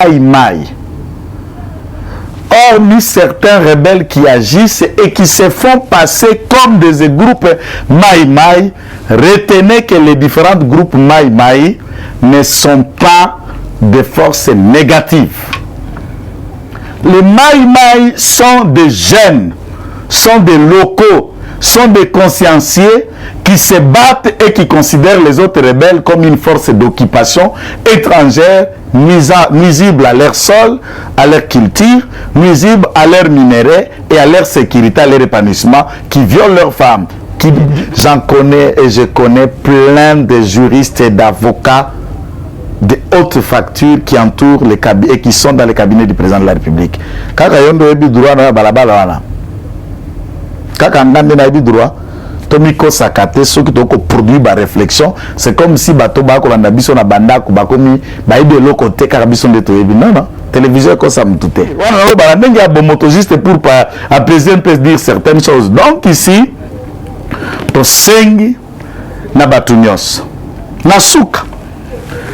Maï Maï. Or, ni certains rebelles qui agissent et qui se font passer comme des groupes Maï Maï, retenez que les différents groupes Maï Maï ne sont pas des forces négatives. Les Maï Maï sont des jeunes, sont des locaux, sont des consciencieux qui se battent et qui considèrent les autres rebelles comme une force d'occupation étrangère, nuisible à leur sol, à leur culture, nuisible à leur minerai et à leur sécurité, à leur épanouissement, qui violent leurs femmes. J'en connais et je connais plein de juristes et d'avocats de hautes factures qui entourent les cabinets et qui sont dans les cabinets du président de la République. Kaka yondo ebi droit na balabala wana. Kaka ngande na ebi droit. Tomiko sakate ceux qui toko produit ba réflexion, c'est comme si bato ba ko landa biso na bandako ba komi ba ibe loko te kaka biso ndeto ebi non non. Télévision ko ça mtute. Wana no ba ndenge ya bomoto juste pour pas apaiser un peu dire certaines choses. Donc ici to sengi na batunyos. Na suka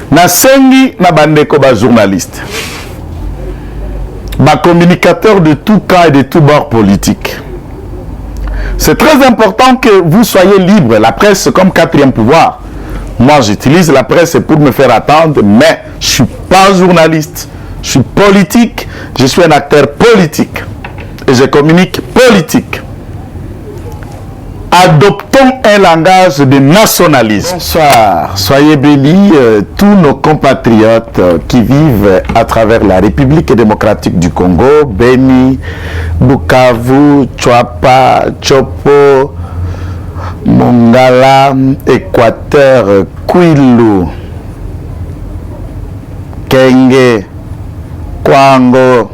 na sengi na bandeko ba journaliste, ba communicateur de tout camp et de tout bord politique. C'est très important que vous soyez libre. La presse comme quatrième pouvoir. Moi j'utilise la presse pour me faire attendre, mais je suis pas journaliste, je suis politique, je suis un acteur politique et je communique politique. Adoptons un langage de nationalisme. Bonsoir, soyez bénis tous nos compatriotes qui vivent à travers la République démocratique du Congo, Beni, Bukavu, Chwapa, Chopo, Mongala, Équateur, Kwilu, Kenge, Kwango,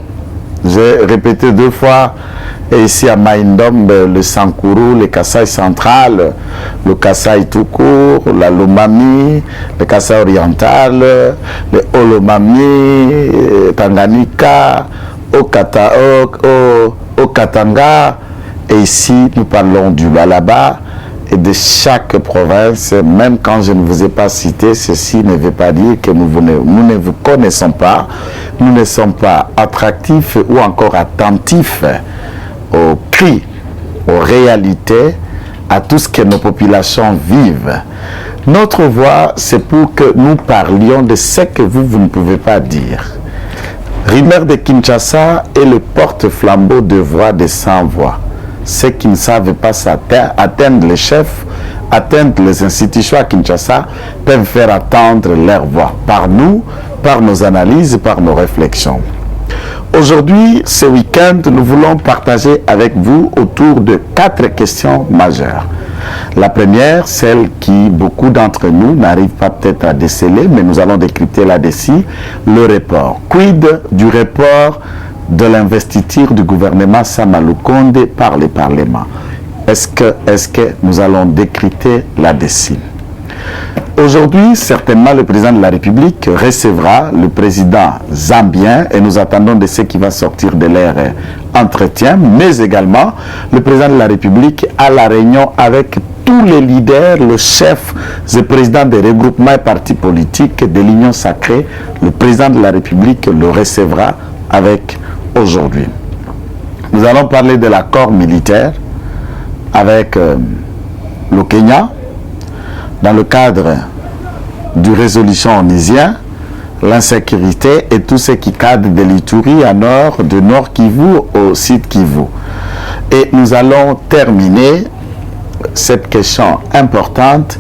j'ai répété 2 fois. Et ici à Maïndombe, le Sankourou, le Kasaï central, le Kasaï tout court, la Lomami, le Kasaï oriental, le Olomami, Tanganyika, au Katanga. Et ici, nous parlons du Balaba et de chaque province. Même quand je ne vous ai pas cité, ceci ne veut pas dire que nous ne vous connaissons pas. Nous ne sommes pas attractifs ou encore attentifs aux cris, aux réalités, à tout ce que nos populations vivent. Notre voix, c'est pour que nous parlions de ce que vous ne pouvez pas dire. Rimer de Kinshasa est le porte-flambeau de voix des sans-voix. Ceux qui ne savent pas atteindre les chefs, atteindre les institutions à Kinshasa, peuvent faire attendre leur voix par nous, par nos analyses, par nos réflexions. Aujourd'hui, ce week-end, nous voulons partager avec vous autour de 4 questions majeures. La première, celle qui beaucoup d'entre nous n'arrivent pas peut-être à déceler, mais nous allons décrypter là-dessus, le report. Quid du report de l'investiture du gouvernement Sama Lukonde par le Parlement? Est-ce que nous allons décrypter là-dessus? Aujourd'hui, certainement, le président de la République recevra le président zambien et nous attendons de ce qui va sortir de leur entretien, mais également le président de la République à la réunion avec tous les leaders, le chef et président des regroupements et partis politiques de l'Union sacrée. Le président de la République le recevra avec aujourd'hui. Nous allons parler de l'accord militaire avec le Kenya, dans le cadre du résolution onusien, l'insécurité et tout ce qui cadre de l'Ituri à nord, de Nord Kivu au Sud Kivu. Et nous allons terminer cette question importante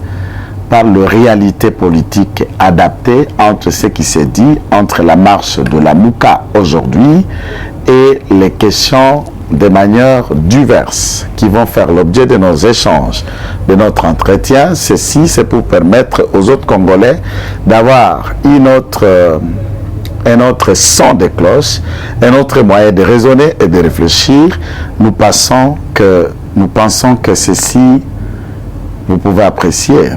par la réalité politique adaptée entre ce qui s'est dit, entre la marche de la Mouka aujourd'hui et les questions de manière diverses qui vont faire l'objet de nos échanges, de notre entretien. Ceci, c'est pour permettre aux autres Congolais d'avoir un autre son de cloche, un autre moyen de raisonner et de réfléchir. Nous pensons que ceci, vous pouvez apprécier.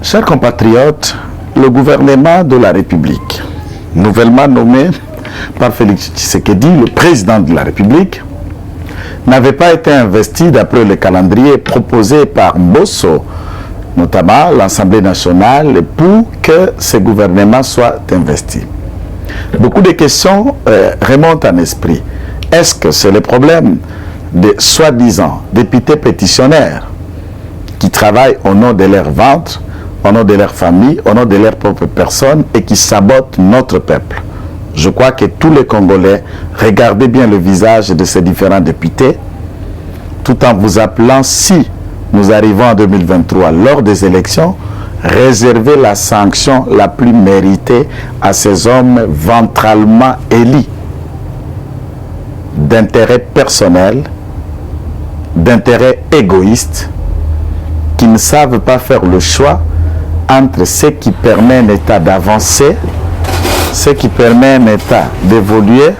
Chers compatriotes, le gouvernement de la République, nouvellement nommé par Félix Tshisekedi, le président de la République, n'avait pas été investi d'après le calendrier proposé par Mbosso, notamment l'Assemblée nationale, pour que ce gouvernement soit investi. Beaucoup de questions remontent en esprit. Est-ce que c'est le problème des soi-disant députés pétitionnaires qui travaillent au nom de leur ventre, au nom de leur famille, au nom de leur propre personne et qui sabotent notre peuple? Je crois que tous les Congolais, regardez bien le visage de ces différents députés, tout en vous appelant, si nous arrivons en 2023 lors des élections, réserver la sanction la plus méritée à ces hommes ventralement élus d'intérêt personnel, d'intérêt égoïste, qui ne savent pas faire le choix entre ce qui permet à un État d'avancer, ce qui permet à un État d'évoluer,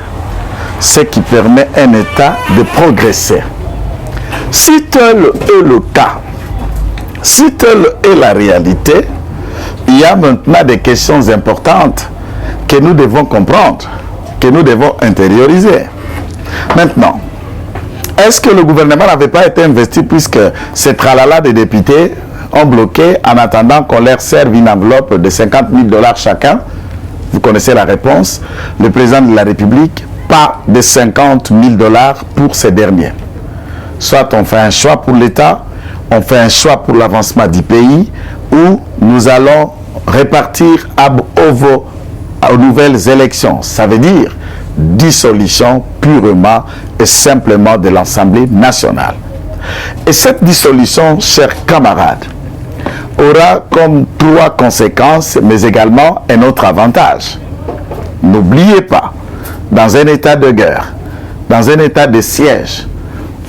ce qui permet à un État de progresser. Si tel est le cas, si telle est la réalité, il y a maintenant des questions importantes que nous devons comprendre, que nous devons intérioriser. Maintenant, est-ce que le gouvernement n'avait pas été investi puisque ces tralala des députés ont bloqué en attendant qu'on leur serve une enveloppe de 50 000 $ chacun? Vous connaissez la réponse. Le président de la République, pas de 50 000 $ pour ces derniers. Soit on fait un choix pour l'État, on fait un choix pour l'avancement du pays, ou nous allons répartir aux nouvelles élections. Ça veut dire dissolution purement et simplement de l'Assemblée nationale. Et cette dissolution, chers camarades, aura comme 3 conséquences, mais également un autre avantage. N'oubliez pas, dans un état de guerre, dans un état de siège,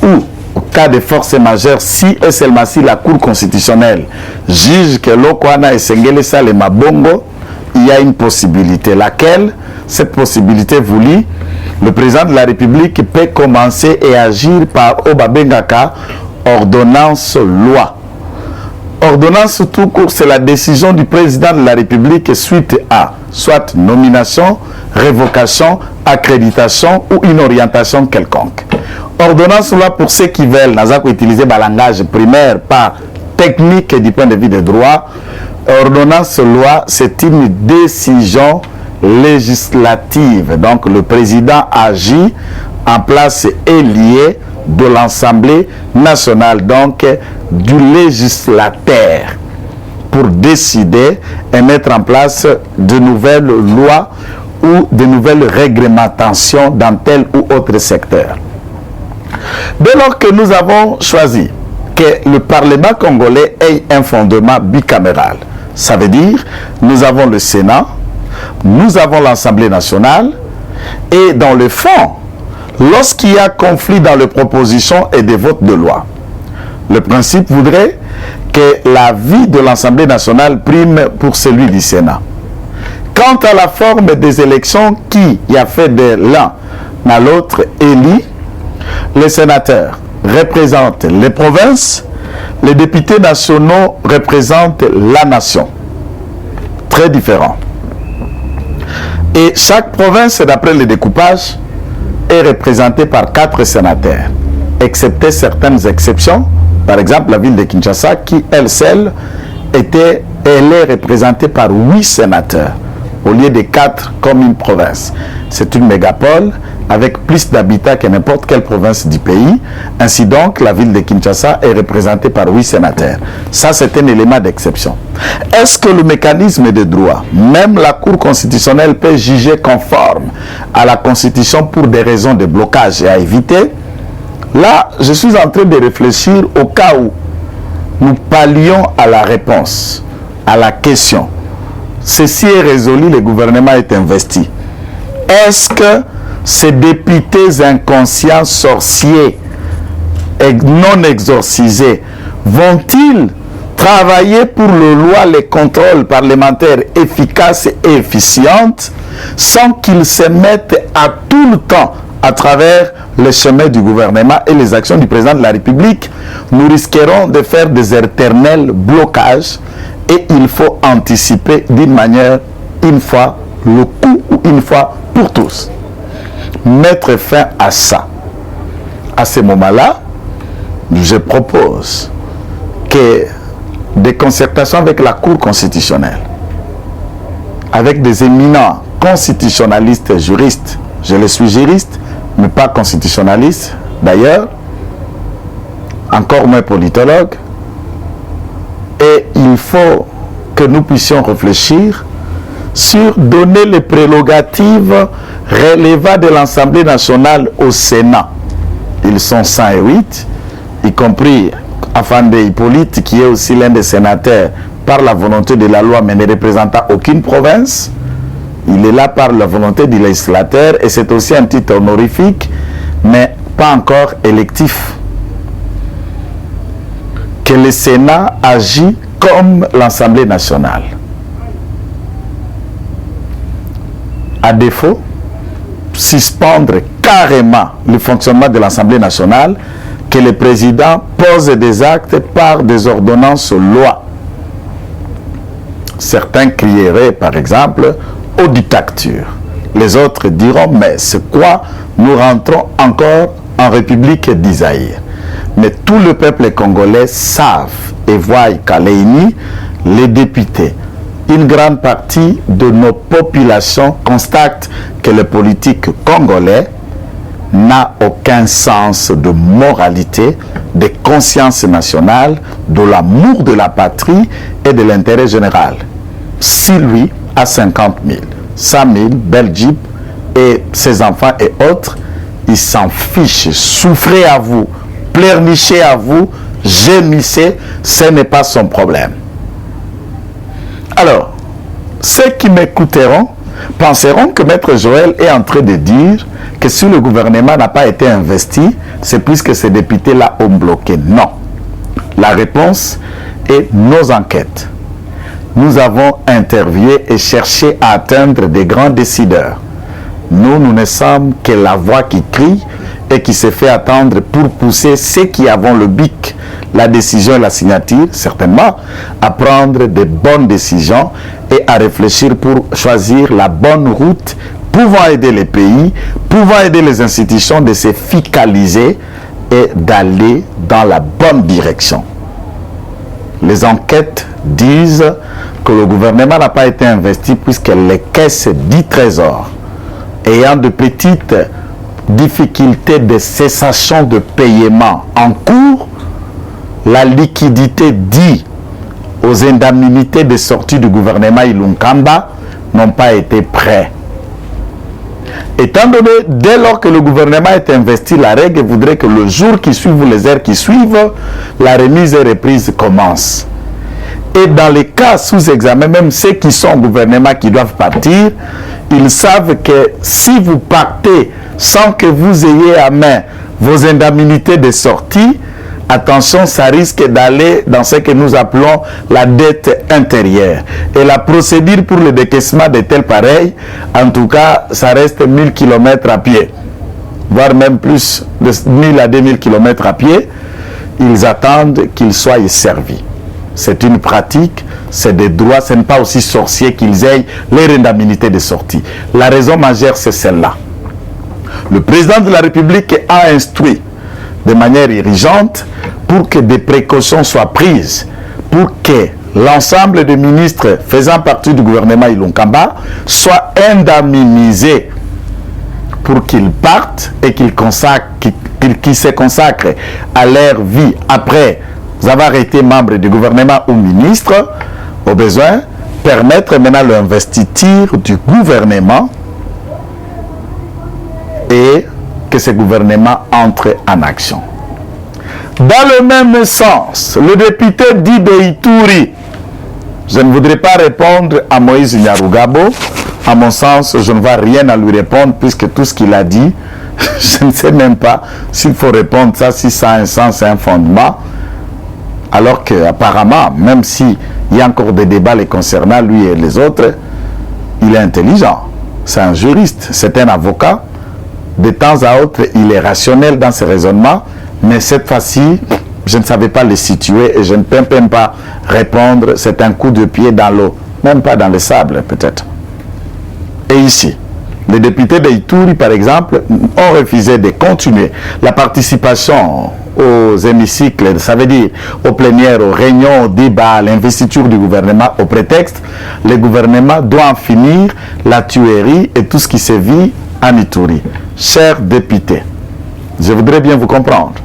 ou au cas de force majeure, si et seulement si la Cour constitutionnelle juge que l'Okwana et Sengele Sale Mabongo, il y a une possibilité. Laquelle? Cette possibilité vous lit, le président de la République peut commencer et agir par Obabengaka, ordonnance loi. Ordonnance tout court, c'est la décision du président de la République suite à soit nomination, révocation, accréditation ou une orientation quelconque. Ordonnance loi, pour ceux qui veulent, n'a pas utilisé le langage primaire par technique du point de vue des droits. Ordonnance loi, c'est une décision législative. Donc le président agit en place et lié de l'Assemblée nationale, donc du législateur, pour décider et mettre en place de nouvelles lois ou de nouvelles réglementations dans tel ou autre secteur. Dès lors que nous avons choisi que le Parlement congolais ait un fondement bicaméral, ça veut dire nous avons le Sénat, nous avons l'Assemblée nationale, et dans le fond, lorsqu'il y a conflit dans les propositions et des votes de loi, le principe voudrait que l'avis de l'Assemblée nationale prime pour celui du Sénat. Quant à la forme des élections, qui y a fait de l'un à l'autre élu, les sénateurs représentent les provinces, les députés nationaux représentent la nation. Très différent. Et chaque province, d'après le découpage, est représentée par 4 sénateurs, excepté certaines exceptions. Par exemple, la ville de Kinshasa, qui, elle seule, elle est représentée par 8 sénateurs, au lieu de 4 comme une province. C'est une mégapole avec plus d'habitants que n'importe quelle province du pays. Ainsi donc, la ville de Kinshasa est représentée par 8 sénateurs. Ça, c'est un élément d'exception. Est-ce que le mécanisme de droit, même la Cour constitutionnelle peut juger conforme à la Constitution pour des raisons de blocage et à éviter? Là, je suis en train de réfléchir au cas où nous pallions à la réponse, à la question. Ceci est résolu, le gouvernement est investi. Est-ce que ces députés inconscients, sorciers et non exorcisés vont-ils travailler pour le loi, les contrôles parlementaires efficaces et efficientes sans qu'ils se mettent à tout le temps à travers les chemins du gouvernement et les actions du président de la République? Nous risquerons de faire des éternels blocages et il faut anticiper d'une manière, une fois le coup ou une fois pour tous. Mettre fin à ça. À ce moment-là, je propose que des concertations avec la Cour constitutionnelle, avec des éminents constitutionnaliste juriste. Je le suis juriste, mais pas constitutionnaliste. D'ailleurs, encore moins politologue. Et il faut que nous puissions réfléchir sur donner les prérogatives relevant de l'Assemblée nationale au Sénat. Ils sont 108, y compris Afande Hippolyte, qui est aussi l'un des sénateurs par la volonté de la loi, mais ne représentant aucune province. Il est là par la volonté du législateur et c'est aussi un titre honorifique, mais pas encore électif. Que le Sénat agit comme l'Assemblée nationale. À défaut, suspendre carrément le fonctionnement de l'Assemblée nationale, que le président pose des actes par des ordonnances loi. Certains crieraient, par exemple, aux dictatures. Les autres diront, mais c'est quoi? Nous rentrons encore en République d'Isaïe. Mais tout le peuple congolais savent et voient qu'à l'ENI, les députés, une grande partie de nos populations constatent que le politique congolais n'a aucun sens de moralité, de conscience nationale, de l'amour de la patrie et de l'intérêt général. Si lui a 50 000, 100 000, belle Jeep et ses enfants et autres, il s'en fiche. Souffrez à vous, pleurnichez à vous, gémissez, ce n'est pas son problème. Alors, ceux qui m'écouteront penseront que Maître Joël est en train de dire que si le gouvernement n'a pas été investi, c'est puisque ces députés-là ont bloqué. Non. La réponse est nos enquêtes. Nous avons interviewé et cherché à atteindre des grands décideurs. Nous ne sommes que la voix qui crie et qui se fait attendre pour pousser ceux qui avons le bic, la décision et la signature, certainement, à prendre de bonnes décisions et à réfléchir pour choisir la bonne route, pouvant aider les pays, pouvant aider les institutions de se focaliser et d'aller dans la bonne direction. Les enquêtes disent que le gouvernement n'a pas été investi puisque les caisses du trésor, ayant de petites difficultés de cessation de paiement en cours, la liquidité due aux indemnités de sortie du gouvernement Ilunkamba n'ont pas été prêts. Étant donné, dès lors que le gouvernement est investi, la règle voudrait que le jour qui suit ou les heures qui suivent, la remise et reprise commence. Et dans les cas sous examen, même ceux qui sont au gouvernement qui doivent partir, ils savent que si vous partez sans que vous ayez à main vos indemnités de sortie, attention, ça risque d'aller dans ce que nous appelons la dette intérieure. Et la procédure pour le décaissement de tels pareils, en tout cas, ça reste 1000 km à pied, voire même plus de 1000 à 2000 km à pied. Ils attendent qu'ils soient servis. C'est une pratique, c'est des droits, ce n'est pas aussi sorcier qu'ils aient les indemnités de sortie. La raison majeure, c'est celle-là. Le président de la République a instruit de manière urgente pour que des précautions soient prises, pour que l'ensemble des ministres faisant partie du gouvernement Ilunkamba soient indemnisés pour qu'ils partent et qu'ils se consacrent à leur vie après avoir été membre du gouvernement ou ministre, au besoin, permettre maintenant l'investiture du gouvernement et que ce gouvernement entre en action. Dans le même sens, le député dit de Ituri, je ne voudrais pas répondre à Moïse Nyarugabo, à mon sens, je ne vois rien à lui répondre puisque tout ce qu'il a dit, je ne sais même pas s'il faut répondre ça, si ça a un sens et un fondement, alors qu'apparemment, même s'il y a encore des débats les concernant, lui et les autres, il est intelligent, c'est un juriste, c'est un avocat. De temps à autre, il est rationnel dans ses raisonnements, mais cette fois-ci, je ne savais pas le situer et je ne peux même pas répondre. C'est un coup de pied dans l'eau, même pas dans le sable peut-être. Et ici, Les députés d'Ituri, par exemple, ont refusé de continuer la participation aux hémicycles, ça veut dire aux plénières, aux réunions, aux débats, à l'investiture du gouvernement, au prétexte, le gouvernement doit en finir la tuerie et tout ce qui se vit en Ituri. Chers députés, je voudrais bien vous comprendre.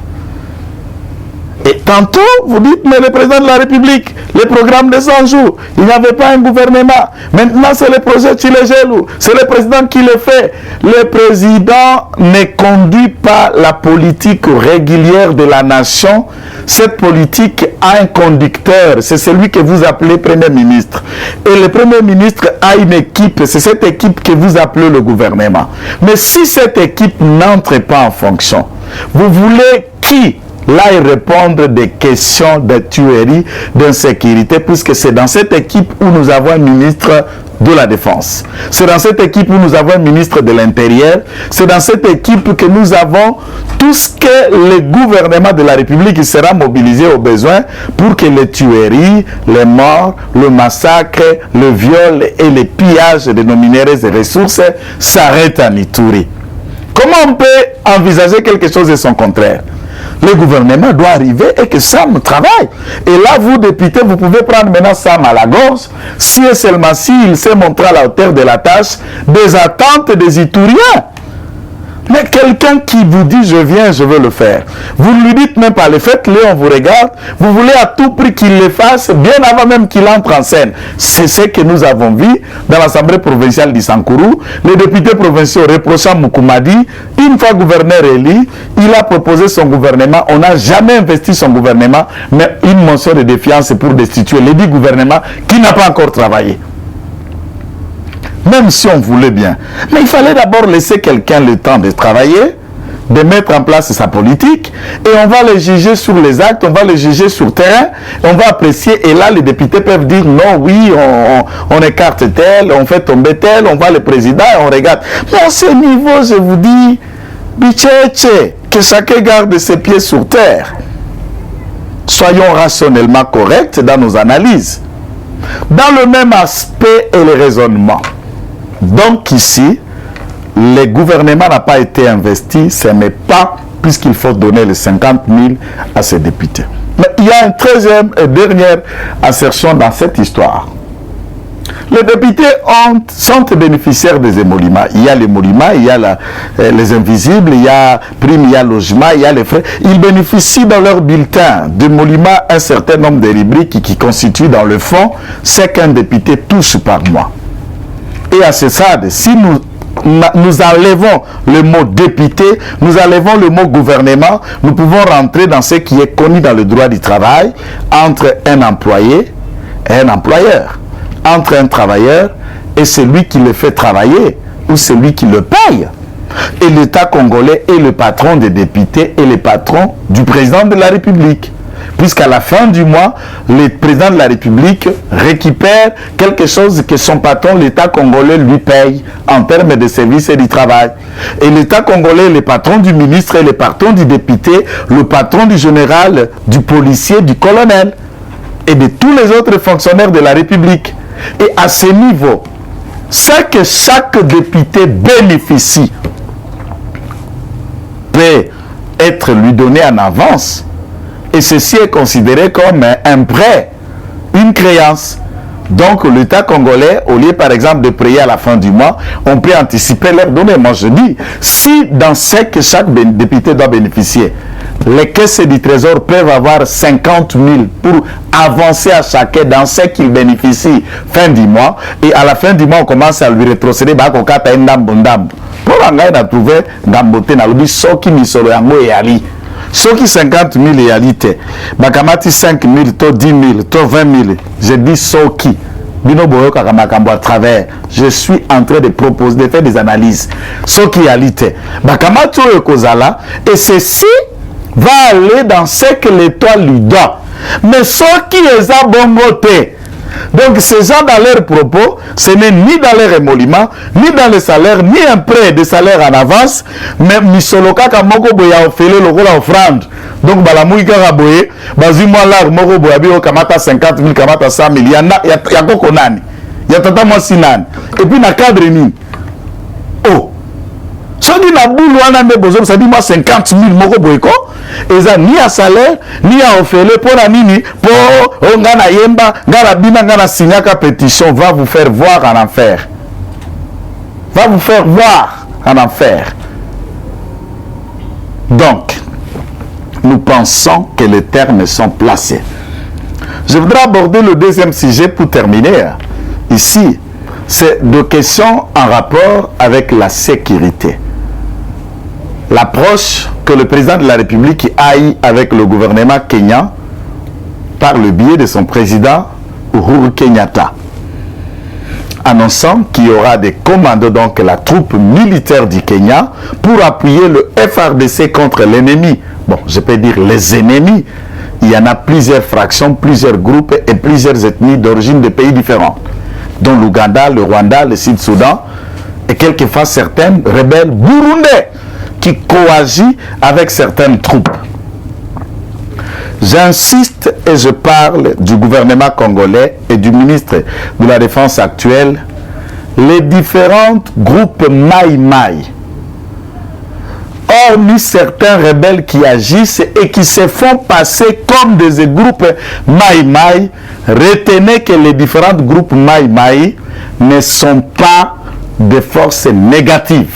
Et tantôt, vous dites, mais le président de la République, le programme de 100 jours, il n'y avait pas un gouvernement. Maintenant, c'est le projet Tchilegelou. C'est le président qui le fait. Le président ne conduit pas la politique régulière de la nation. Cette politique a un conducteur. C'est celui que vous appelez Premier ministre. Et le Premier ministre a une équipe. C'est cette équipe que vous appelez le gouvernement. Mais si cette équipe n'entre pas en fonction, vous voulez qui là, ils répondent des questions de tuerie, d'insécurité, puisque c'est dans cette équipe où nous avons un ministre de la Défense. C'est dans cette équipe où nous avons un ministre de l'Intérieur. C'est dans cette équipe que nous avons tout ce que le gouvernement de la République sera mobilisé au besoin pour que les tueries, les morts, le massacre, le viol et les pillages de nos minéraux et ressources s'arrêtent en Ituri. Comment on peut envisager quelque chose de son contraire? Le gouvernement doit arriver et que Sam travaille. Et là, vous, députés, vous pouvez prendre maintenant Sam à la gorge, si et seulement s'il s'est montré à la hauteur de la tâche, des attentes des Ituriens. Mais quelqu'un qui vous dit, je viens, je veux le faire. Vous ne lui dites même pas, le faites-le, on vous regarde. Vous voulez à tout prix qu'il le fasse, bien avant même qu'il entre en scène. C'est ce que nous avons vu dans l'Assemblée provinciale d'Issankourou. Les députés provinciaux reprochant Moukoumadi, une fois gouverneur élu, il a proposé son gouvernement. On n'a jamais investi son gouvernement, mais une motion de défiance pour destituer l'édit gouvernement qui n'a pas encore travaillé. Même si on voulait bien. Mais il fallait d'abord laisser quelqu'un le temps de travailler, de mettre en place sa politique, et on va le juger sur les actes, on va le juger sur le terrain, on va apprécier, et là les députés peuvent dire non, oui, on écarte tel, on fait tomber tel, on va le président et on regarde. Mais à ce niveau, je vous dis, bicheche, que chacun garde ses pieds sur terre. Soyons rationnellement corrects dans nos analyses. Dans le même aspect et le raisonnement. Donc ici, le gouvernement n'a pas été investi, ce n'est pas, puisqu'il faut donner les 50 000 à ces députés. Mais il y a une 13e et dernière assertion dans cette histoire. Les députés sont bénéficiaires des émoluments. Il y a l'émolument, il y a les invisibles, il y a prime, il y a logement, il y a les frais. Ils bénéficient dans leur bulletin d'émolument un certain nombre de rubriques qui constituent dans le fond ce qu'un député touche par mois. Et à ce stade, si nous enlevons le mot député, nous enlevons le mot gouvernement, nous pouvons rentrer dans ce qui est connu dans le droit du travail entre un employé et un employeur, entre un travailleur et celui qui le fait travailler ou celui qui le paye. Et l'État congolais est le patron des députés et le patron du président de la République. Puisqu'à la fin du mois, le président de la République récupère quelque chose que son patron, l'État congolais, lui paye en termes de services et du travail. Et l'État congolais est le patron du ministre, et le patron du député, le patron du général, du policier, du colonel et de tous les autres fonctionnaires de la République. Et à ce niveau, ce que chaque député bénéficie peut être lui donné en avance. Et ceci est considéré comme un prêt, une créance. Donc l'État congolais, au lieu par exemple de payer à la fin du mois, on peut anticiper leurs données. Moi je dis, si dans ce que chaque député doit bénéficier, les caisses du trésor peuvent avoir 50 000 pour avancer à chacun dans ce qu'il bénéficie fin du mois, et à la fin du mois on commence à lui rétrocéder, pour en trouver Gambote na lobi soki misolo yango et ali. Soki 50 000 etalité, bakamati 5 000, to 10 000, to 20 000, je dis soki. Bino boyo kakamakambo à travers. Je suis en train de proposer, de faire des analyses. Sokialité. Bakamati oyo kozala, et ceci va aller dans ce que l'État lui donne. Mais soki eza bongote. Donc ces gens dans leurs propos, ce n'est ni dans leur émolument, ni dans le salaire, ni un prêt de salaire en avance, mais misoloka kamoko boya ofele lokola offrande. Donc balamui kaka boye, bazimwa lar moko boya bio kamata 50 000, kamata 100 000, ya koko nani, ya tata mwasi nani, et puis na cadre nini. Oh, na boule wana nde bozo ça dit moi 50 000 moko boyko eza ni à salaire ni à ofele pour la nini pour ngana yemba ngana bina ngana signaka pétition va vous faire voir en enfer. Va vous faire voir en enfer. Donc, nous pensons que les termes sont placés. Je voudrais aborder le deuxième sujet pour terminer. Ici, c'est deux questions en rapport avec la sécurité. L'approche que le président de la République a eue avec le gouvernement kenyan par le biais de son président Uhuru Kenyatta, annonçant qu'il y aura des commandos, donc la troupe militaire du Kenya, pour appuyer le FRDC contre l'ennemi. Bon, je peux dire les ennemis. Il y en a plusieurs fractions, plusieurs groupes et plusieurs ethnies d'origine de pays différents, dont l'Ouganda, le Rwanda, le Sud-Soudan et quelquefois certains rebelles burundais qui coagissent avec certaines troupes. J'insiste et je parle du gouvernement congolais et du ministre de la Défense actuel, les différents groupes Maï-Maï, hormis certains rebelles qui agissent et qui se font passer comme des groupes Maï-Maï, retenez que les différents groupes Maï-Maï ne sont pas des forces négatives.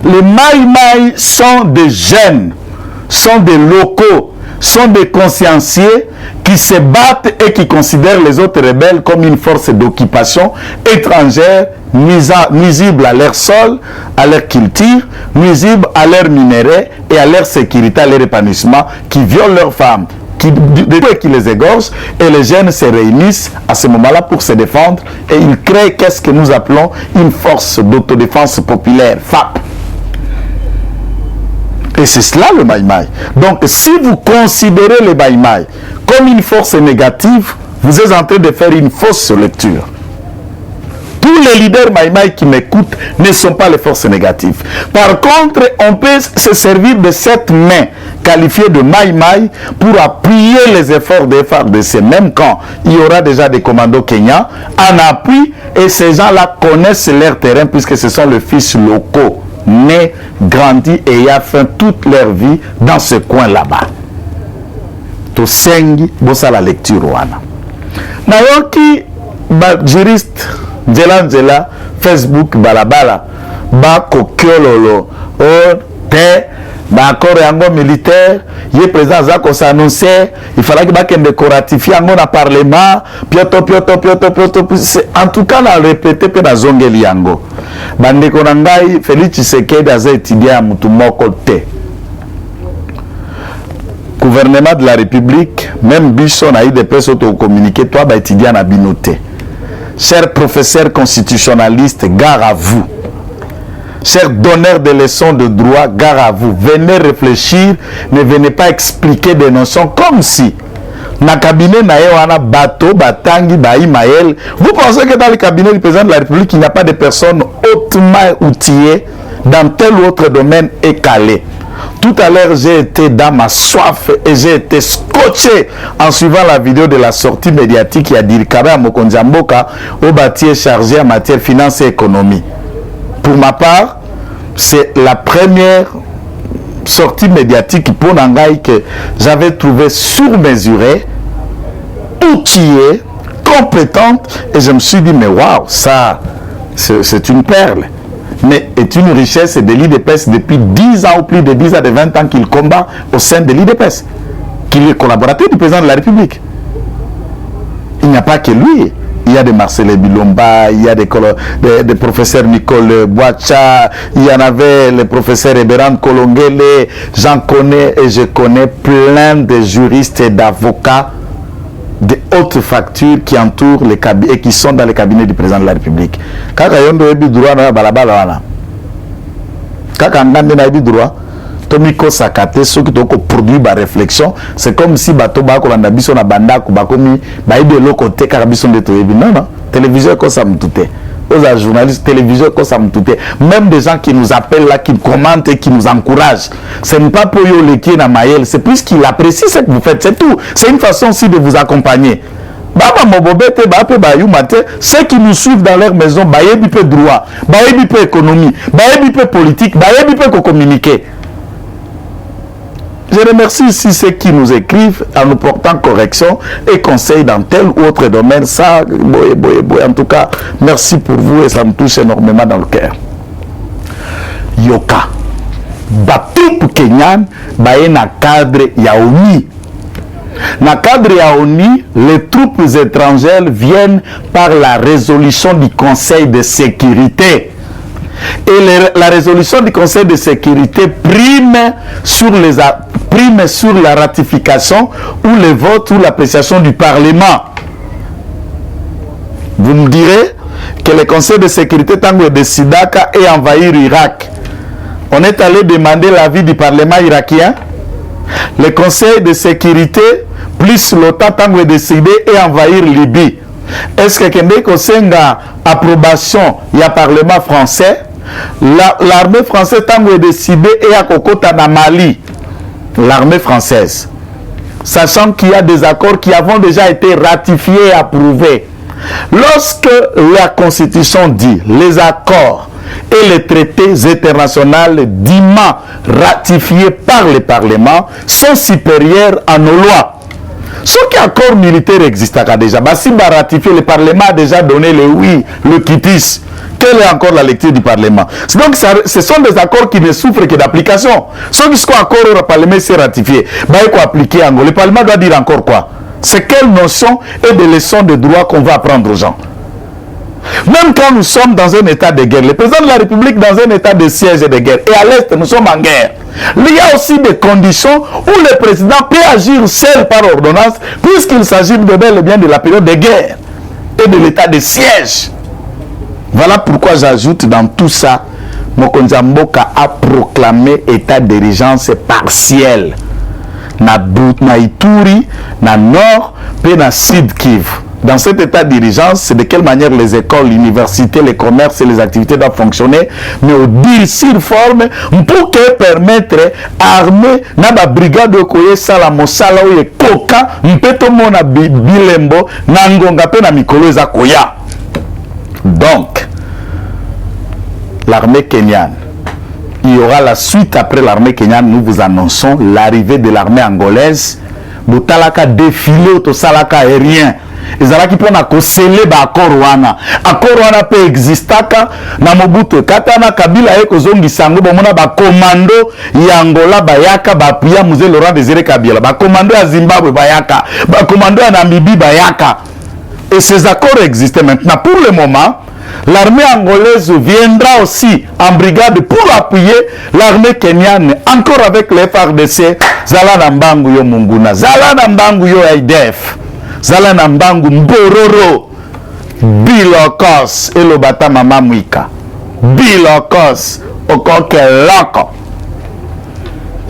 Les Maï-Maï sont des jeunes, sont des locaux, sont des consciencieux qui se battent et qui considèrent les autres rebelles comme une force d'occupation étrangère, nuisible à leur sol, à leur culture, nuisible à leur minerais et à leur sécurité, à leur épanouissement, qui violent leurs femmes, qui les égorgent, et les jeunes se réunissent à ce moment-là pour se défendre et ils créent qu'est-ce que nous appelons une force d'autodéfense populaire, FAP. Et c'est cela le Maï-Maï. Donc si vous considérez le Maï-Maï comme une force négative, vous êtes en train de faire une fausse lecture. Tous les leaders Maï-Maï qui m'écoutent ne sont pas les forces négatives. Par contre, on peut se servir de cette main qualifiée de Maï-Maï pour appuyer les efforts des FARDC, même quand il y aura déjà des commandos kenyans en appui, et ces gens-là connaissent leur terrain puisque ce sont les fils locaux, nés, grandis et ayant fait toute leur vie dans ce coin là-bas. Tosengi, bossa la lecture wana. Nayoki, juriste, Nzela, Facebook, balabala, ba kokiololo, te, ba accord yango militaire, yé président Zako s'annonçait, il fallait que bakende ko ratifier yango na parlement, pioto. En tout cas, on a répété pe na zongeli yango. Bandeko na ngai Félix Tshisekedi aza étudiant ya mutu moko te. Gouvernement de la République, même biso na IDPS auto communiqué toi ba étudiant na binoté. Chers professeurs constitutionnalistes, gare à vous. Chers donneurs de leçons de droit, gare à vous. Venez réfléchir, ne venez pas expliquer des notions comme si na cabinet na wana bateau, batangi, baïmaël. Vous pensez que dans le cabinet du président de la République, il n'y a pas de personnes hautement outillées dans tel ou autre domaine et calées. Tout à l'heure, j'ai été dans ma soif et j'ai été scotché en suivant la vidéo de la sortie médiatique. Il y a Dirikaba Mokonjamboka au bâti chargé en matière finance et économie. Pour ma part, c'est la première sortie médiatique pour Nangaï que j'avais trouvé surmesurée, outillée, compétente, et je me suis dit, mais waouh, ça, c'est une perle. Mais est une richesse de l'IDPS depuis 10 ans ou plus de 10 ans, de 20 ans qu'il combat au sein de l'IDPS, qu'il est collaborateur du président de la République. Il n'y a pas que lui. Il y a des Marcel Bilomba, il y a des professeurs Nicole Boacha, il y en avait le professeur Eberan Kolongele. J'en connais et je connais plein de juristes et d'avocats de haute facture qui entourent les cabinets et qui sont dans les cabinets du président de la République. Kaka yondo ebi droit na balabala wana. Kaka ngande na ebi droit. Tomiko sakate ceux qui toko produit ba réflexion, c'est comme si bato ba ko landa biso na bandako ba komi ba ide loko te kaka biso de toyebi. Non non, télévision ko ça mutute. Aux journalistes télévision ko ça mutute. Même des gens qui nous appellent là, qui commentent et qui nous encouragent. Ce n'est pas pour yo le qui na maël, c'est plus qu'il apprécie ce que vous faites, c'est tout. C'est une façon aussi de vous accompagner. Baba Mobobete, Bape Bayumate, ceux qui nous suivent dans leur maison, Bayebi peut droit, Bayebi peut économie, Bayebi peut politique, Bayebi peut communiquer. Je remercie ici ceux qui nous écrivent en nous portant correction et conseils dans tel ou autre domaine. Ça, en tout cas, merci pour vous et ça me touche énormément dans le cœur. Yoka. Batou pour Kenyan, baye na cadre yaouni. Dans le cadre yaouni, les troupes étrangères viennent par la résolution du Conseil de sécurité. Et la résolution du Conseil de sécurité prime sur la ratification ou le vote ou l'appréciation du Parlement. Vous me direz que le Conseil de sécurité, tant que décidé et envahir l'Irak, on est allé demander l'avis du Parlement irakien. Le Conseil de sécurité, plus l'OTAN, tant que décidé et envahir Libye. Est-ce que quelqu'un a approbation du Parlement français? L'armée française tant que décidé et à Kokota na Mali, l'armée française, sachant qu'il y a des accords qui ont déjà été ratifiés et approuvés. Lorsque la Constitution dit les accords et les traités internationaux dûment ratifiés par le Parlement sont supérieurs à nos lois. Ce qui accord militaire existe déjà, si va ratifier, le Parlement a déjà donné le oui, le quitus. Quelle est encore la lecture du Parlement? Donc, ce sont des accords qui ne souffrent que d'application. Ceux qui sont accords au Parlement, c'est ratifié. Il faut appliquer en gros. Le Parlement doit dire encore quoi? C'est quelle notion et des leçons de droit qu'on va apprendre aux gens? Même quand nous sommes dans un état de guerre, le président de la République dans un état de siège et de guerre, et à l'Est, nous sommes en guerre. Il y a aussi des conditions où le président peut agir seul par ordonnance, puisqu'il s'agit de bel et bien de la période de guerre et de l'état de siège. Voilà pourquoi j'ajoute dans tout ça, Mokonzi Mboka a proclamé état d'urgence partiel. Na Ituri, na Nord, et na Sud Kivu. Dans cet état d'urgence, c'est de quelle manière les écoles, l'université, les commerces et les activités doivent fonctionner, mais au dire forme pour que permettre armée na ba brigade de koye sala mosala ou koka mpeto mona bilembo na ngonga pe na mikolo za koya. Donc, l'armée kenyane, il y aura la suite après l'armée kenyane, nous vous annonçons l'arrivée de l'armée angolaise. Botalaka défilé au salaka aérien. Ils allaient pour na sceller ba accord wana peut existaka na Mobutu katana Kabila eko zongi sango bomona ba commando ya Angola bayaka ba pia Mzee Laurent Désiré Kabila ba commando ya Zimbabwe bayaka ba commando ya Namibie bayaka. Et ces accords existent maintenant. Pour le moment, l'armée angolaise viendra aussi en brigade pour appuyer l'armée kenyane, encore avec les FARDC, Zala Nambangu yo Munguna, Zala Nambangu yo IDF, Zala Nambangu Mbororo, Bilokos, et le bata Mama Mwika, Bilokos, Okoke Loko.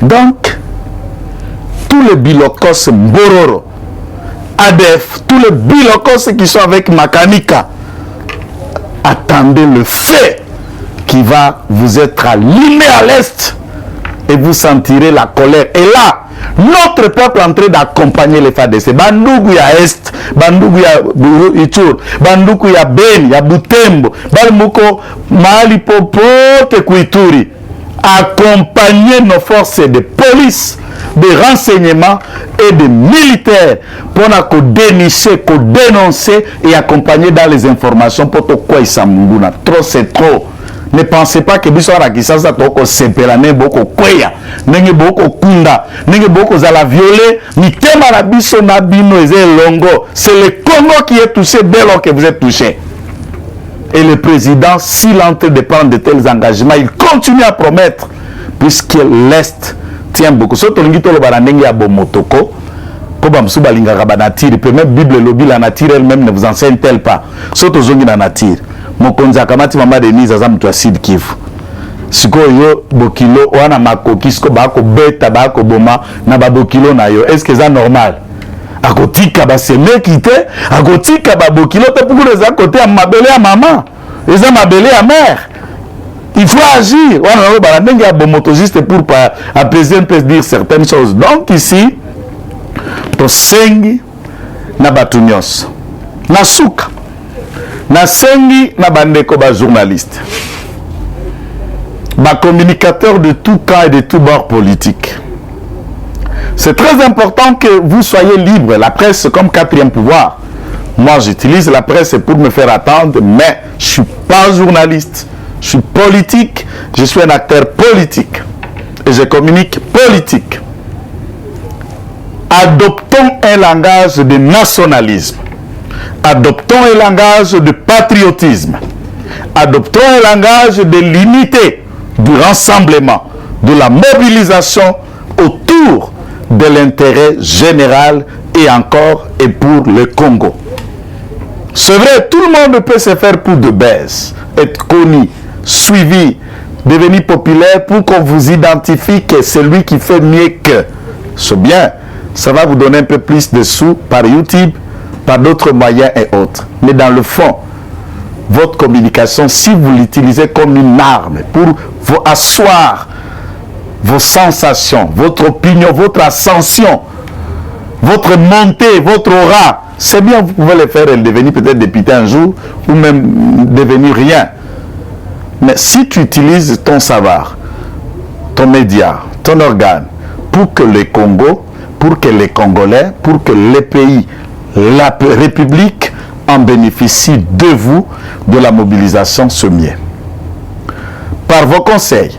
Donc, tous les Bilokos Mbororo, ADF, tous les Bilokos qui sont avec Makanika, attendez le fait qui va vous être allumé à l'Est et vous sentirez la colère. Et là, notre peuple est en train d'accompagner les FARDC. Bandougu ya Est, Bandougu ya Ituri, Bandougu ya Beni, ya Butembo, Balmuko, Mali Popote Kuituri. Accompagner nos forces de police, de renseignement et de militaires pour dénicher, dénoncer et accompagner dans les informations pour tout quoi ils s'amunguna. Trop c'est trop. Ne pensez pas que biso ara kisasa toko sepela ne boko kweya, nenge boko kunda, nenge boko zala violer, mitema na biso na bino eze longo. C'est le Congo qui est touché dès lors que vous êtes touché. Et le président, s'il est en train de prendre de tels engagements, il continue à promettre, puisque l'Est tient beaucoup. Surtout le Ngito le Barandengi à Bomotoko, Kobamsu Balingara Banatir, et même Bible lobby la nature elle-même ne vous enseigne-t-elle pas. Surtout Zongi la nature. Mokonza Kamati Mama Denise Azam Tuasid Kivu. Siko yo bokilo wana makoki siko bako beta bako boma na babokilo na yo. Est-ce que c'est normal? Akotika ba seme kite, akotika ba bokilo te pour les à côté à mabele à maman, les à mabele à mère. Il faut agir. On a balandengi à bomoto juste pour apaiser un peu dire certaines choses. Donc ici, to sengi na batu nyonso na suka na sengi na bandeko ba journaliste ba communicateur de tout camp et de tout bord politique. C'est très important que vous soyez libre, la presse comme quatrième pouvoir. Moi j'utilise la presse pour me faire attendre, mais je ne suis pas journaliste, je suis politique, je suis un acteur politique et je communique politique. Adoptons un langage de nationalisme, adoptons un langage de patriotisme, adoptons un langage de l'unité, du rassemblement, de la mobilisation autour de l'intérêt général et encore et pour le Congo. C'est vrai, tout le monde peut se faire pour de baisse, être connu, suivi, devenir populaire pour qu'on vous identifie que c'est lui qui fait mieux que. C'est bien, ça va vous donner un peu plus de sous par YouTube, par d'autres moyens et autres. Mais dans le fond, votre communication, si vous l'utilisez comme une arme pour vous asseoir vos sensations, votre opinion, votre ascension, votre montée, votre aura, c'est bien, vous pouvez le faire et devenir peut-être député un jour ou même devenir rien. Mais si tu utilises ton savoir, ton média, ton organe pour que le Congo, pour que les Congolais, pour que les pays, la République en bénéficient de vous, de la mobilisation sommière. Par vos conseils,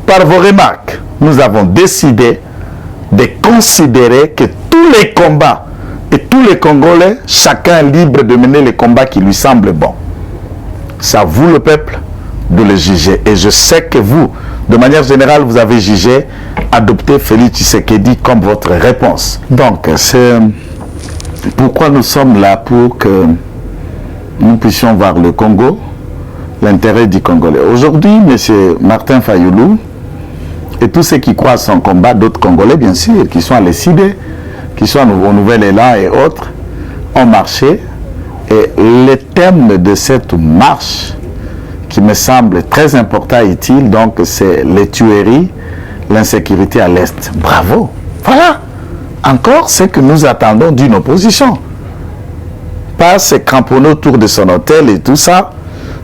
par vos remarques, nous avons décidé de considérer que tous les combats et tous les Congolais, chacun est libre de mener les combats qui lui semblent bons. C'est à vous le peuple de le juger. Et je sais que vous, de manière générale, vous avez jugé, adopté Félix Tshisekedi comme votre réponse. Donc, c'est pourquoi nous sommes là, pour que nous puissions voir le Congo, l'intérêt du Congolais. Aujourd'hui, M. Martin Fayoulou et tous ceux qui croient à son combat, d'autres Congolais bien sûr, qui sont à l'ECID, qui sont au Nouvel Élan et autres, ont marché. Et le thème de cette marche, qui me semble très important et utile, donc c'est les tueries, l'insécurité à l'Est. Bravo! Voilà! Encore ce que nous attendons d'une opposition. Pas se cramponner autour de son hôtel et tout ça,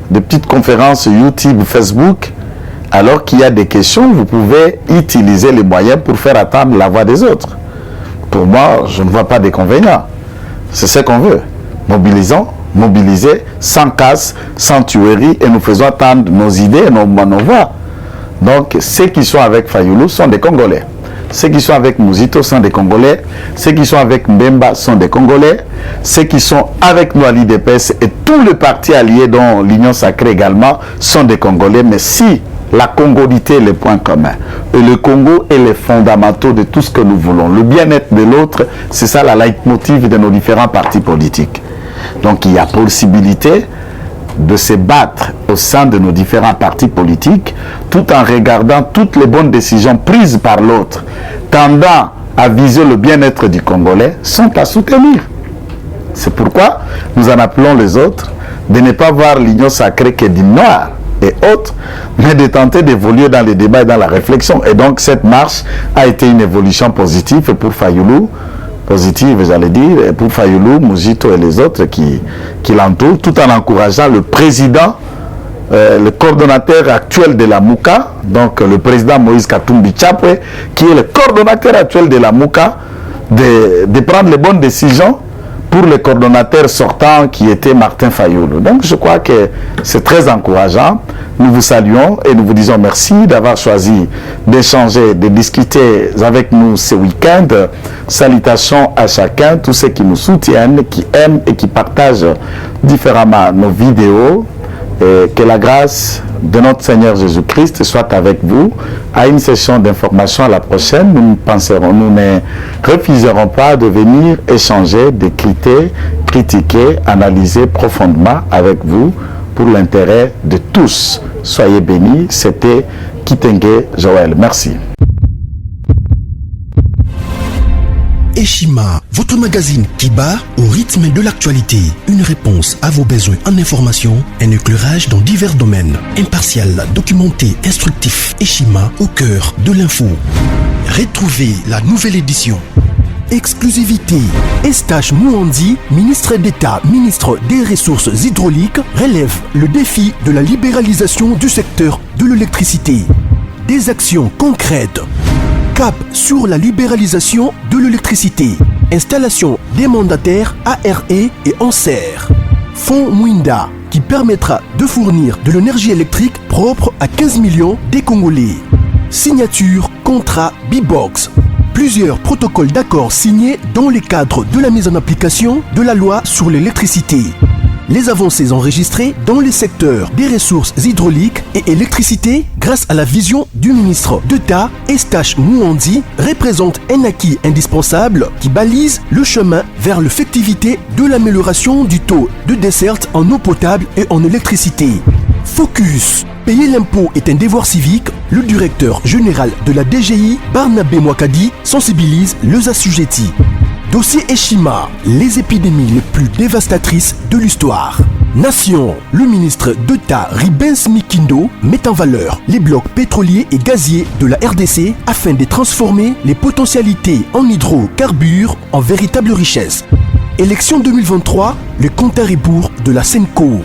de petites conférences YouTube, Facebook, alors qu'il y a des questions, vous pouvez utiliser les moyens pour faire attendre la voix des autres. Pour moi, je ne vois pas d'inconvénient. C'est ce qu'on veut. Mobilisons, mobiliser, sans casse, sans tuerie, et nous faisons attendre nos idées et nos voix. Donc, ceux qui sont avec Fayoulou sont des Congolais. Ceux qui sont avec Mouzito sont des Congolais. Ceux qui sont avec Mbemba sont des Congolais. Ceux qui sont avec nous à l'IDPS et tous les partis alliés, dont l'Union Sacrée également, sont des Congolais. Mais si la congolité est le point commun, et le Congo est les fondamentaux de tout ce que nous voulons, le bien-être de l'autre, c'est ça la leitmotiv de nos différents partis politiques. Donc il y a possibilité de se battre au sein de nos différents partis politiques, tout en regardant toutes les bonnes décisions prises par l'autre, tendant à viser le bien-être du Congolais, sont à soutenir. C'est pourquoi nous en appelons les autres de ne pas voir l'Union Sacrée que du noir et autres, mais de tenter d'évoluer dans les débats et dans la réflexion. Et donc cette marche a été une évolution positive pour Fayoulou, positive, j'allais dire, pour Fayoulou, Mouzito et les autres qui l'entourent, tout en encourageant le président, le coordonnateur actuel de la MOUCA, donc le président Moïse Katumbi Tchapwe, qui est le coordonnateur actuel de la MOUCA, de prendre les bonnes décisions pour le coordonnateur sortant qui était Martin Fayoulou. Donc je crois que c'est très encourageant. Nous vous saluons et nous vous disons merci d'avoir choisi d'échanger, de discuter avec nous ce week-end. Salutations à chacun, tous ceux qui nous soutiennent, qui aiment et qui partagent différemment nos vidéos. Et que la grâce de notre Seigneur Jésus-Christ soit avec vous. À une session d'information à la prochaine, nous ne refuserons pas de venir échanger, d'écriter, critiquer, analyser profondément avec vous pour l'intérêt de tous. Soyez bénis. C'était Kitenge Joël. Merci. Eshima, votre magazine qui bat au rythme de l'actualité. Une réponse à vos besoins en information, un éclairage dans divers domaines. Impartial, documenté, instructif. Eshima au cœur de l'info. Retrouvez la nouvelle édition. exclusivité. Eustache Mouandi, ministre d'État, ministre des Ressources hydrauliques, relève le défi de la libéralisation du secteur de l'électricité. Des actions concrètes. Cap sur la libéralisation de l'électricité. Installation des mandataires ARE et ANSER. Fonds Mwinda, qui permettra de fournir de l'énergie électrique propre à 15 millions des Congolais. Signature contrat B-Box. Plusieurs protocoles d'accord signés dans le cadre de la mise en application de la loi sur l'électricité. Les avancées enregistrées dans les secteurs des ressources hydrauliques et électricité grâce à la vision du ministre d'État Eustache Mouandi représentent un acquis indispensable qui balise le chemin vers l'effectivité de l'amélioration du taux de desserte en eau potable et en électricité. Focus. Payer l'impôt est un devoir civique. Le directeur général de la DGI, Barnabé Mwakadi, sensibilise les assujettis. Dossier Eshima, les épidémies les plus dévastatrices de l'histoire. Nation, le ministre d'État Ribens Mikindo met en valeur les blocs pétroliers et gaziers de la RDC afin de transformer les potentialités en hydrocarbures en véritable richesse. Élection 2023, le compte à rebours de la Senco.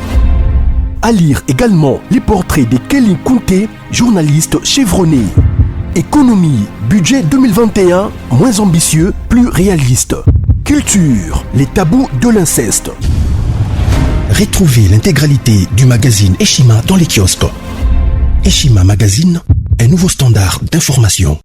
À lire également les portraits de Kelly Kounté, journaliste chevronné. Économie, budget 2021, moins ambitieux, plus réaliste. Culture, les tabous de l'inceste. Retrouvez l'intégralité du magazine Eshima dans les kiosques. Eshima Magazine, un nouveau standard d'information.